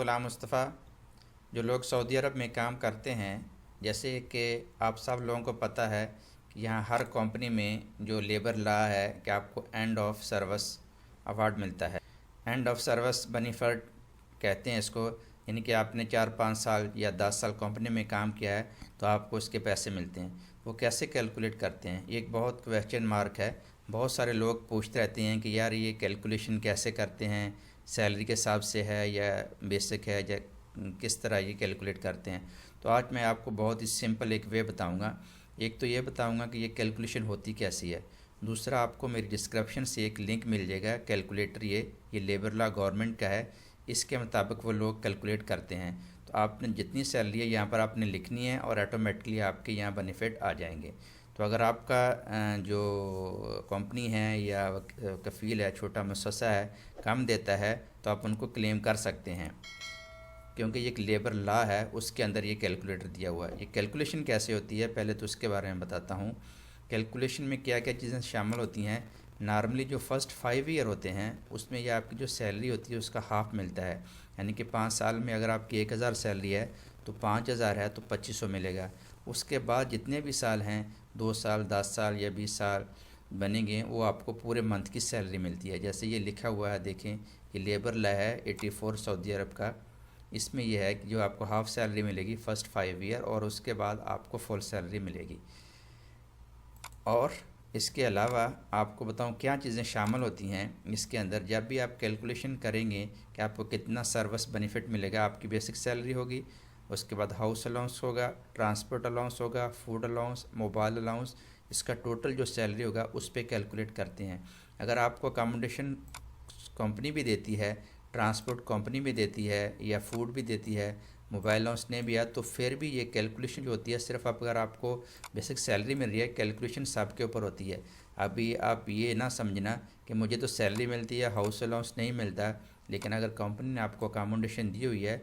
ग़ुलाम मुस्तफ़ा। जो लोग सऊदी अरब में काम करते हैं, जैसे कि आप सब लोगों को पता है कि यहाँ हर कंपनी में जो लेबर लॉ है कि आपको एंड ऑफ सर्विस अवार्ड मिलता है। एंड ऑफ सर्विस बेनिफिट कहते हैं इसको, यानी कि आपने 4-5 साल या 10 साल कंपनी में काम किया है तो आपको उसके पैसे मिलते हैं। वो कैसे कैलकुलेट करते हैं, ये एक बहुत क्वेश्चन मार्क है। बहुत सारे लोग पूछते रहते हैं कि यार ये कैलकुलेशन कैसे करते हैं, सैलरी के हिसाब से है या बेसिक है, या किस तरह ये कैलकुलेट करते हैं। तो आज मैं आपको बहुत ही सिंपल एक वे बताऊंगा। एक तो ये बताऊंगा कि ये कैलकुलेशन होती कैसी है, दूसरा आपको मेरी डिस्क्रिप्शन से एक लिंक मिल जाएगा कैलकुलेटर, ये लेबर लॉ गवर्नमेंट का है, इसके मुताबिक वो लोग कैलकुलेट करते हैं। तो आपने जितनी सैलरी है यहाँ पर आपने लिखनी है और ऑटोमेटिकली आपके यहाँ बेनिफिट आ जाएंगे। तो अगर आपका जो कंपनी है या कफ़ील है, छोटा मुअस्ससा है, कम देता है तो आप उनको क्लेम कर सकते हैं, क्योंकि ये एक लेबर लॉ है, उसके अंदर ये कैलकुलेटर दिया हुआ है। ये कैलकुलेशन कैसे होती है पहले तो उसके बारे में बताता हूँ। कैलकुलेशन में क्या क्या चीज़ें शामिल होती हैं। नॉर्मली जो फर्स्ट 5 ईयर होते हैं उसमें ये आपकी जो सैलरी होती है उसका हाफ मिलता है, यानी कि 5 साल में अगर आपकी 1000 सैलरी है तो 5000 है तो 2500 मिलेगा। उसके बाद जितने भी साल हैं, 2 साल, 10 साल या 20 साल बनेंगे, वो आपको पूरे मंथ की सैलरी मिलती है। जैसे ये लिखा हुआ है, देखें, ये लेबर लॉ है 84 सऊदी अरब का। इसमें यह है कि जो आपको हाफ़ सैलरी मिलेगी फ़र्स्ट 5 ईयर, और उसके बाद आपको फुल सैलरी मिलेगी। और इसके अलावा आपको बताऊं क्या चीज़ें शामिल होती हैं इसके अंदर। जब भी आप कैलकुलेशन करेंगे कि आपको कितना सर्विस बेनिफिट मिलेगा, आपकी बेसिक सैलरी होगी, उसके बाद हाउस अलाउंस होगा, ट्रांसपोर्ट अलाउंस होगा, फूड अलाउंस, मोबाइल अलाउंस, इसका टोटल जो सैलरी होगा उस पर कैलकुलेट करते हैं। अगर आपको अकोमोडेशन कंपनी भी देती है, ट्रांसपोर्ट कंपनी भी देती है, या फूड भी देती है, मोबाइल अलाउंस ने भी है, तो फिर भी ये कैलकुलेशन जो होती है सिर्फ अगर आपको बेसिक सैलरी मिल रही है, कैलकुलेशन सबके ऊपर होती है। अभी आप ये ना समझना कि मुझे तो सैलरी मिलती है, हाउस अलाउंस नहीं मिलता, लेकिन अगर कंपनी ने आपको अकोमोडेशन दी हुई है,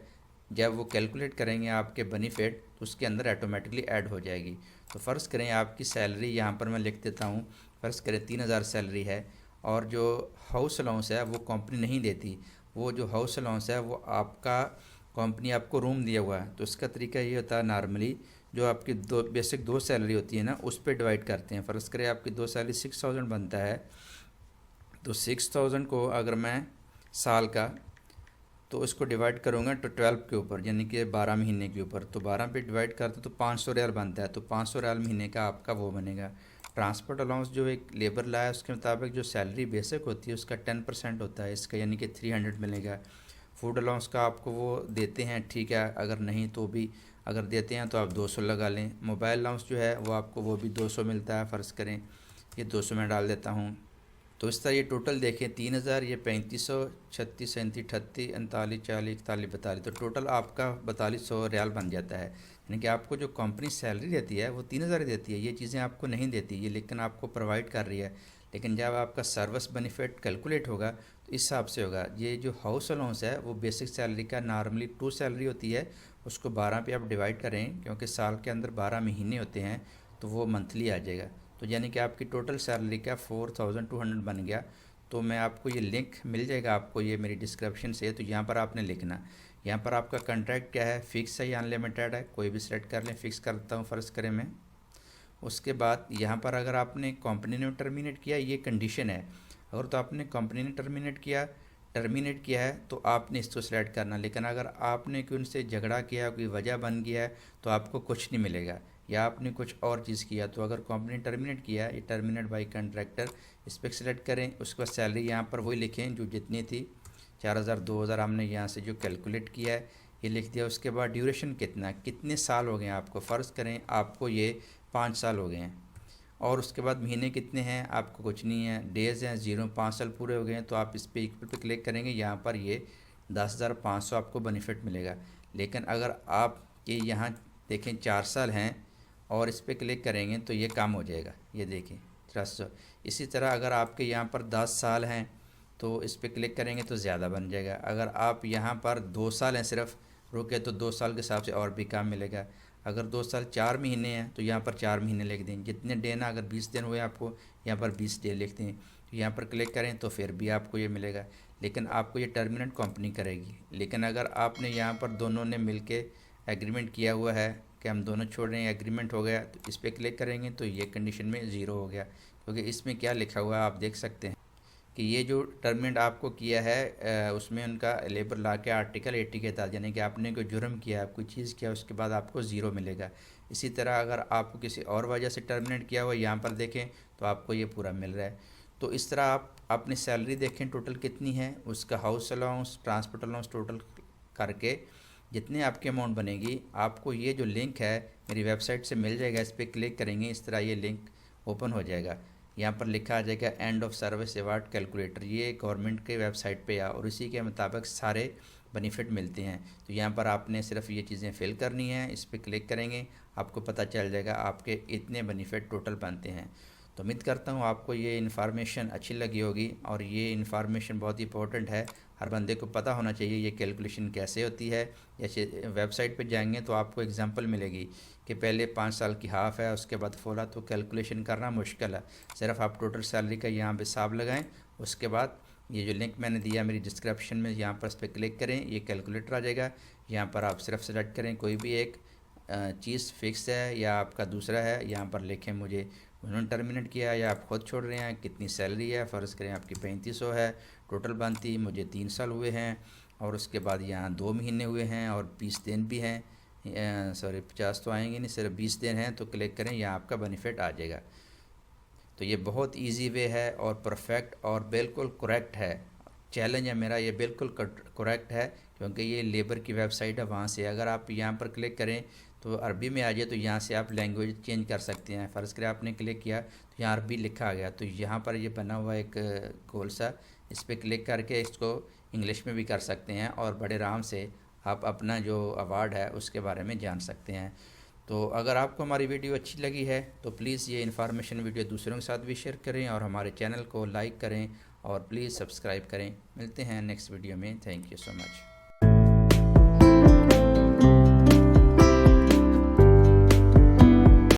जब वो कैलकुलेट करेंगे आपके बेनिफिट तो उसके अंदर ऑटोमेटिकली ऐड हो जाएगी। तो फ़र्ज़ करें आपकी सैलरी यहाँ पर मैं लिख देता हूँ, फ़र्ज़ करें 3000 सैलरी है, और जो हाउस अलाउंस है वो कंपनी नहीं देती। वो जो हाउस अलाउंस है वो आपका कंपनी आपको रूम दिया हुआ है। तो इसका तरीका ये होता है, नॉर्मली जो आपकी बेसिक 2 सैलरी होती है ना, उस पर डिवाइड करते हैं। फ़र्ज़ करें आपकी 2 सैलरी 6000 बनता है, तो 6000 को अगर मैं साल का तो इसको डिवाइड करूँगा तो 12 के ऊपर, यानी कि 12 महीने के ऊपर, तो 12 पे डिवाइड करते तो 500 रियाल बनता है। तो 500 रियाल महीने का आपका वो बनेगा। ट्रांसपोर्ट अलाउंस जो एक लेबर लॉ है उसके मुताबिक जो सैलरी बेसिक होती है उसका 10% होता है इसका, यानी कि 300 मिलेगा। फूड अलाउंस का आपको वो देते हैं, ठीक है, अगर नहीं तो भी अगर देते हैं तो आप 200 लगा लें। मोबाइल अलाउंस जो है वो आपको वो भी 200 मिलता है, फ़र्ज़ करें ये 200 में डाल देता हूँ। तो इस तरह ये टोटल देखें 3000, ये 3500, 36, 37, 38, 39, 40, 41, 42, तो टोटल आपका 4200 रियाल बन जाता है। यानी कि आपको जो कंपनी सैलरी देती है वो 3000 देती है, ये चीज़ें आपको नहीं देती, ये लेकिन आपको प्रोवाइड कर रही है। लेकिन जब आपका सर्विस बेनिफिट कैलकुलेट होगा तो इस हिसाब से होगा। ये जो हाउस अलाउंस है वो बेसिक सैलरी का नॉर्मली 2 सैलरी होती है, उसको 12 पे आप डिवाइड करें, क्योंकि साल के अंदर 12 महीने होते हैं, तो वो मंथली आ जाएगा। तो यानी कि आपकी टोटल सैलरी का 4200 बन गया। तो मैं आपको ये लिंक मिल जाएगा आपको ये मेरी डिस्क्रिप्शन से, तो यहाँ पर आपने लिखना, यहाँ पर आपका कॉन्ट्रैक्ट क्या है, फ़िक्स है या अनलिमिटेड है, कोई भी सेलेक्ट कर लें। फ़िक्स करता हूँ फ़र्ज़ करें मैं। उसके बाद यहाँ पर अगर आपने कंपनी ने टर्मिनेट किया, ये कंडीशन है, अगर तो आपने कंपनी ने टर्मिनेट किया है तो आपने इसको सेलेक्ट करना। लेकिन अगर आपने कोई उनसे झगड़ा किया, कोई वजह बन गया है, तो आपको कुछ नहीं मिलेगा, या आपने कुछ और चीज़ किया। तो अगर कंपनी टर्मिनेट किया है, ये टर्मिनेट बाई कॉन्ट्रैक्टर, इस पर सेलेक्ट करें। उसके बाद सैलरी यहाँ पर वही लिखें जो जितनी थी, 4000, 2000 हमने यहाँ से जो कैलकुलेट किया है ये लिख दिया। उसके बाद ड्यूरेशन कितना, कितने साल हो गए आपको, फ़र्ज़ करें आपको ये 5 साल हो गए हैं, और उसके बाद महीने कितने हैं, आपको कुछ नहीं है, डेज़ हैं 0, 5 साल पूरे हो गए हैं, तो आप इस पर इक्वल पे क्लिक करेंगे, यहाँ पर ये 10,500 आपको बेनिफिट मिलेगा। लेकिन अगर आप ये यहाँ देखें 4 साल हैं और इस पर क्लिक करेंगे तो ये कम हो जाएगा, ये देखें 300। इसी तरह अगर आपके यहाँ पर 10 साल हैं तो इस पर क्लिक करेंगे तो ज़्यादा बन जाएगा। अगर आप यहाँ पर 2 साल हैं सिर्फ रुके तो 2 साल के हिसाब से और भी कम मिलेगा। अगर 2 साल 4 महीने हैं तो यहाँ पर 4 महीने लिख दें। जितने दिन, अगर 20 दिन हुए आपको यहाँ पर 20 डे लिखते हैं, तो यहाँ पर क्लिक करें तो फिर भी आपको ये मिलेगा, लेकिन आपको ये टर्मिनेट कंपनी करेगी। लेकिन अगर आपने यहाँ पर दोनों ने मिलके एग्रीमेंट किया हुआ है कि हम दोनों छोड़ रहे हैं, एग्रीमेंट हो गया, तो इस पर क्लिक करेंगे तो ये कंडीशन में ज़ीरो हो गया, क्योंकि इसमें क्या लिखा हुआ है आप देख सकते हैं कि ये जो टर्मिनेट आपको किया है उसमें उनका लेबर लॉ के आर्टिकल 80 के तहत, यानी कि आपने कोई जुर्म किया, कोई चीज़ किया, उसके बाद आपको ज़ीरो मिलेगा। इसी तरह अगर आपको किसी और वजह से टर्मिनेट किया हुआ यहाँ पर देखें तो आपको ये पूरा मिल रहा है। तो इस तरह आप अपनी सैलरी देखें टोटल कितनी है, उसका house allowance, transport allowance total करके जितनी आपकी अमाउंट बनेगी, आपको ये जो लिंक है मेरी वेबसाइट से मिल जाएगा। इस पर क्लिक करेंगे, इस तरह ये लिंक ओपन हो जाएगा। यहाँ पर लिखा आ जाएगा end of service award calculator, ये गवर्नमेंट के वेबसाइट पे है और इसी के मुताबिक सारे बेनिफिट मिलते हैं। तो यहाँ पर आपने सिर्फ ये चीज़ें फिल करनी है, इस पर क्लिक करेंगे, आपको पता चल जाएगा आपके इतने बेनिफिट टोटल बनते हैं। तो उम्मीद करता हूँ आपको ये इन्फॉर्मेशन अच्छी लगी होगी, और ये इन्फॉर्मेशन बहुत इंपॉर्टेंट है, हर बंदे को पता होना चाहिए ये कैलकुलेशन कैसे होती है। जैसे वेबसाइट पे जाएंगे तो आपको एग्जांपल मिलेगी कि पहले 5 साल की हाफ़ है, उसके बाद फुल है, तो कैलकुलेशन करना मुश्किल है। सिर्फ आप टोटल सैलरी का यहाँ पे हिसाब लगाएं, उसके बाद ये जो लिंक मैंने दिया मेरी डिस्क्रिप्शन में, यहाँ पर इस पर क्लिक करें, ये कैलकुलेटर आ जाएगा। यहाँ पर आप सिर्फ सेलेक्ट करें कोई भी एक चीज़ फिक्स है या आपका दूसरा है, यहाँ पर लिखें मुझे उन्होंने टर्मिनेट किया या आप खुद छोड़ रहे हैं, कितनी सैलरी है, फ़र्ज़ करें आपकी 3500 है, टोटल बनती मुझे 3 साल हुए हैं, और उसके बाद यहाँ 2 महीने हुए हैं और 20 दिन भी हैं, सॉरी 50 तो आएंगे नहीं, सिर्फ 20 दिन हैं, तो क्लिक करें, यहाँ आपका बेनिफिट आ जाएगा। तो ये बहुत इजी वे है और परफेक्ट और बिल्कुल करेक्ट है। चैलेंज है मेरा, ये बिल्कुल करेक्ट है, क्योंकि ये लेबर की वेबसाइट है। वहाँ से अगर आप यहाँ पर क्लिक करें तो अरबी में आ जाए, तो यहाँ से आप लैंग्वेज चेंज कर सकते हैं। फ़र्ज़ करें आपने क्लिक किया तो यहाँ अरबी लिखा आ गया, तो यहाँ पर ये बना हुआ एक गोल सा, इस पर क्लिक करके इसको इंग्लिश में भी कर सकते हैं और बड़े आराम से आप अपना जो अवार्ड है उसके बारे में जान सकते हैं। तो अगर आपको हमारी वीडियो अच्छी लगी है तो प्लीज़ ये इन्फॉर्मेशन वीडियो दूसरों के साथ भी शेयर करें और हमारे चैनल को लाइक करें और प्लीज़ सब्सक्राइब करें। मिलते हैं नेक्स्ट वीडियो में। Thank you so much.